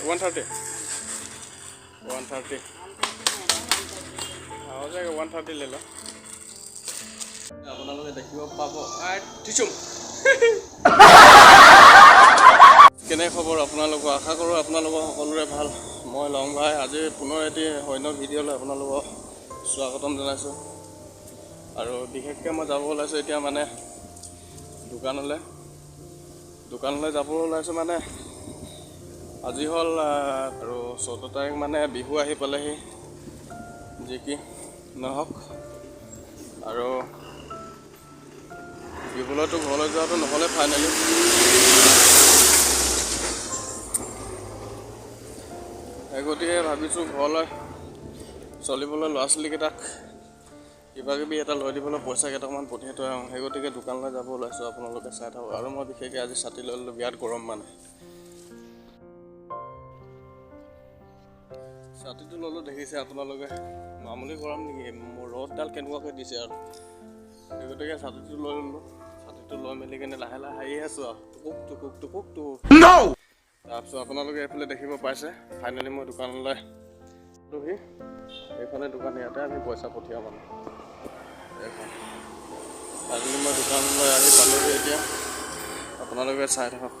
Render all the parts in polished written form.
130 हो जाएगा 130 ले लो আপোনালোকে দেখিব পাব টিচুম কেনে খবৰ আপোনালোকৰ আশা কৰোঁ আপোনালোকৰ সকলোৰে ভাল মই লং ভাই আজি পুনৰ এটি অন্য ভিডিঅ'লৈ আপোনালোকক স্বাগতম জনাইছোঁ আৰু বিশেষকৈ মই যাব ওলাইছোঁ এতিয়া মানে দোকানলৈ যাব ওলাইছোঁ মানে আজি হ'ল আৰু 14 তাৰিখ মানে বিহু আহি পালেহি যি কি নহওক আৰু বিহুলৈতো ঘৰলৈ যোৱাটো নহ'লে ফাইনেলি সেই গতিকে ভাবিছোঁ ঘৰলৈ চলিবলৈ ল'ৰা ছোৱালীকেইটাক কিবা কিবি এটা লৈ দিবলৈ পইচা কেইটামান পঠিয়াই থৈ আহোঁ সেই গতিকে দোকানলৈ যাব ওলাইছোঁ আপোনালোকে চাই থাকক আৰু মই বিশেষকৈ আজি ছাতি লৈ ল'লোঁ বিৰাট গৰম মানে ছাতিটো ল'লোঁ দেখিছে আপোনালোকে মামুলি গৰম নেকি মোৰ ৰ'দডাল কেনেকুৱাকৈ দিছে আৰু সেই গতিকে ছাতিটো লৈ ল'লোঁ ছাতিটো লৈ মেলি কিনে লাহে লাহে আহি আছোঁ আৰু টুকুক তাৰপিছত আপোনালোকে এইফালে দেখিব পাইছে ফাইনেলি মই দোকানলৈ আহি এইফালে দোকান ইয়াতে আমি পইচা পঠিয়াওঁ মানে ফাইনেলি মই দোকানলৈ আহি পালোঁহি এতিয়া আপোনালোকে চাই থাকক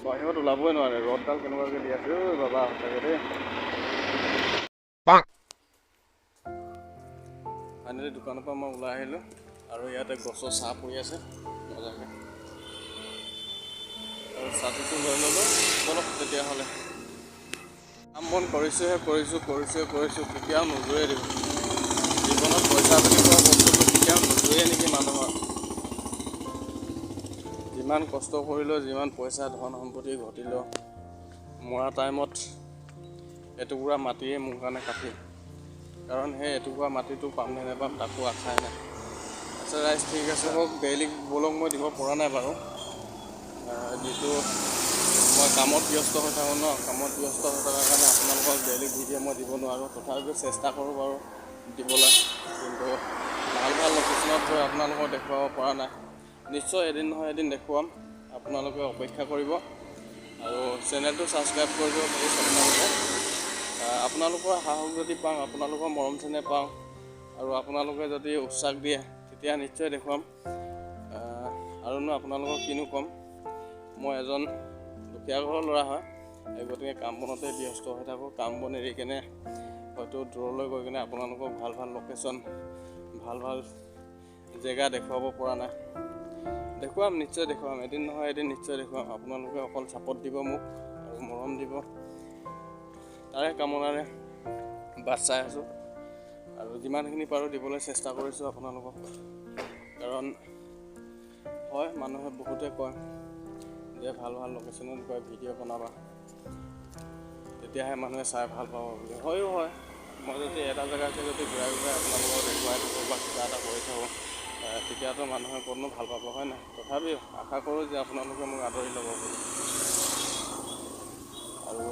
বাহিৰত ওলাবই নোৱাৰে ৰ'দডাল কেনেকুৱাকৈ দি আছে ঐ বাবা সঁচাকৈ দেই ফাইনেলি দোকানৰ পৰা মই ওলাই আহিলোঁ আৰু ইয়াতে গছৰ ছাঁ পৰি আছে মজাকৈ আৰু ছাতিটো লৈ ল'লোঁ বলক তেতিয়াহ'লে কাম বন কৰিছোঁ কেতিয়াও নোজোৰে দিব জীৱনত পইচা বুলি কোৱা বস্তুটো কেতিয়াও নোজোৰে নেকি মানুহৰ যিমান কষ্ট কৰিলেও যিমান পইচা ধন সম্পত্তি ঘটিলেও মৰা টাইমত এটুকুৰা মাটিয়ে মোৰ কাৰণে কাটি কাৰণ সেই এটুকুৰা মাটিটো পাম নে নেপাম তাকো আশাই নাই আচ্ছা ৰাইজ ঠিক আছে মোক ডেইলি ব্লগ মই দিব পৰা নাই বাৰু যিটো মই কামত ব্যস্ত হৈ থাকোঁ ন কামত ব্যস্ত হৈ থকাৰ কাৰণে আপোনালোকক ডেইলি ভিডিঅ' মই দিব নোৱাৰোঁ তথাপিও চেষ্টা কৰোঁ বাৰু দিবলৈ কিন্তু ভাল লোকেশ্যনত গৈ আপোনালোকক দেখুৱাব পৰা নাই নিশ্চয় এদিন নহয় এদিন দেখুৱাম আপোনালোকে অপেক্ষা কৰিব আৰু চেনেলটো ছাবস্ক্ৰাইব কৰি দিব প্লিজ আপোনালোকৰ সাহস যদি পাওঁ আপোনালোকৰ মৰম চেনেহ পাওঁ আৰু আপোনালোকে যদি উৎসাহ দিয়ে তেতিয়া নিশ্চয় দেখুৱাম আৰুনো আপোনালোকক কিনো ক'ম মই এজন দুখীয়া ঘৰৰ ল'ৰা হয় এই গতিকে কাম বনতে ব্যস্ত হৈ থাকোঁ কাম বন এৰি কেনে হয়তো দূৰলৈ গৈ কিনে আপোনালোকক ভাল লোকেশ্যন ভাল জেগা দেখুৱাব পৰা নাই দেখুৱাম নিশ্চয় দেখুৱাম এদিন নহয় এদিন নিশ্চয় দেখুৱাম আপোনালোকে অকল ছাপোৰ্ট দিব মোক আৰু মৰম দিব তাৰে কামনাৰে বাট চাই আছোঁ আৰু যিমানখিনি পাৰোঁ দিবলৈ চেষ্টা কৰিছোঁ আপোনালোকক কাৰণ হয় মানুহে বহুতে কয় যে ভাল লোকেশ্যনত গৈ ভিডিঅ' বনাবা তেতিয়াহে মানুহে চাই ভাল পাব বুলি হয়ো হয় মই যদি এটা জেগাতে যদি ঘূৰাই আপোনালোকক দেখুৱাই থাকোঁ বা কিবা এটা কৰি থাকোঁ তেতিয়াতো মানুহে ক'তনো ভাল পাব হয় নাই তথাপিও আশা কৰোঁ যে আপোনালোকে মোক আদৰি ল'ব বুলি আৰু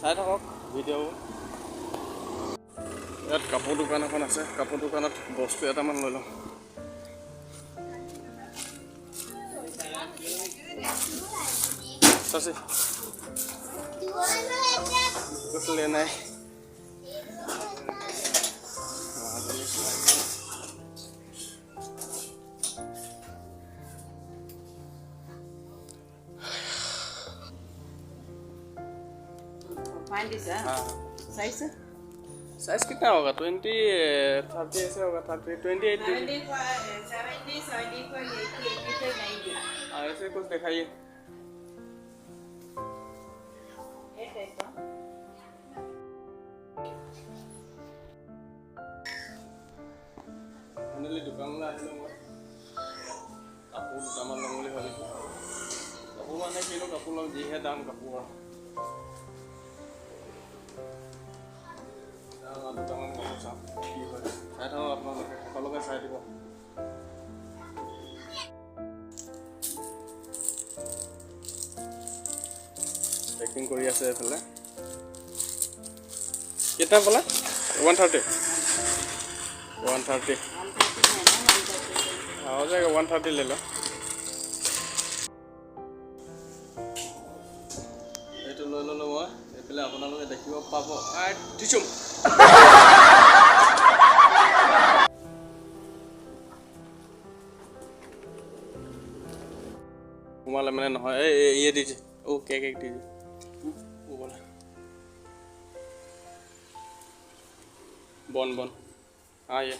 চাই থাকক ভিডিঅ'বোৰ ইয়াত কাপোৰ দোকান এখন আছে কাপোৰ দোকানত বস্তু এটামান লৈ লওঁ চাচি कुछ लेना है हाँ साइज कितना होगा 20 30 ऐसे होगा 30 28 ऐसे कुछ दिखाइए फाइनली দোকানলৈ আহিলোঁ মই কাপোৰ দুটামান ল'ম বুলি ভাবিছোঁ কাপোৰ মানে কিনো কাপোৰ ল'ম যিহে দাম কাপোৰৰ দুটামান কাপোৰ চাম কি হয় চাই থাকক আপোনালোকে সকলোকে চাই দিব পেকিং কৰি আছে এইফালে कितना बोला 130 130 हो जाएगा 130 ले लो এইটো লৈ ললো মই এইফালে আপোনালোকে দেখিব পাব টিচুম ঘুমালে মানে নহয় এই দিছে ও কেক দিছে बन हाँ ये